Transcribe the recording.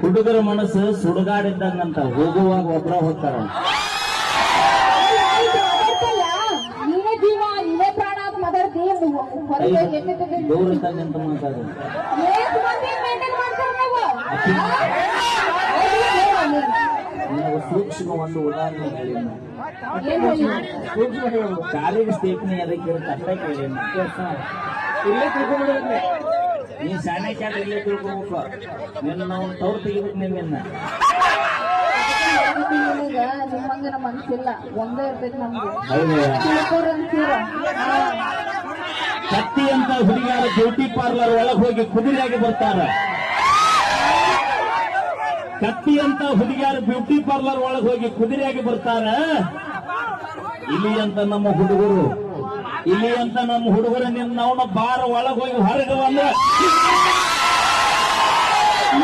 ಹುಡುಗರ ಮನಸ್ಸು ಸುಡುಗಾಡಿದ್ದಂಗಂತ ಹೋಗುವಾಗ ಒಬ್ಬರ ಹೋಗ್ತಾರ. ನೀನೇ ಜೀವ ನೀನೇ ಪ್ರಾಣ ಅಂತ ಮಾತಾಡ್ತಿ ದೂರ ನಿಂತ ಮಾತಾಡ ಸೂಕ್ಷ್ಮ ಒಂದು ಉದಾಹರಣೆ ಹೇಳಿ. ಕಾಲಿಗೆ ಸ್ಟೇಪ್ನಿ ಅದಕ್ಕೆ ಕಷ್ಟ ಕೇಳಿ. ಇಲ್ಲೇ ತಿಳ್ಕೊಂಡ್ಬಿಡ್ಬೇಕು ನೀ ಶಾನೆ ಕ್ಯಾಟ್ ಇಲ್ಲೇ ತಿಳ್ಕೊಬೇಕು. ನಿನ್ನ ನಾವು ತವ್ರು ತೆಗಿಬೇಕು ನಿನ್ನ. ನಿಮ್ಮಂಗ ನಮ್ಮ ಮನಸ್ಸಿಲ್ಲ ಒಂದೇ ಇರ್ತೈತಿ ನಮ್ಗೆ. ಕತ್ತಿ ಅಂತ ಹುಡುಗಿಯಾರ ಬ್ಯೂಟಿ ಪಾರ್ಲರ್ ಒಳಗೆ ಹೋಗಿ ಕುದುರೆಯಾಗಿ ಬರ್ತಾರ. ಕತ್ತಿ ಅಂತ ಹುಡುಗಿಯಾರ ಬ್ಯೂಟಿ ಪಾರ್ಲರ್ ಒಳಗೆ ಹೋಗಿ ಕುದುರೆಯಾಗಿ ಬರ್ತಾರ. ಇಲ್ಲಿ ಅಂತ ನಮ್ಮ ಹುಡುಗರು ನಿನ್ನ ಅವನ ಬಾರ ಒಳಗೆ ಹೋಗಿ ಹೊರಗೆ ಬಂದ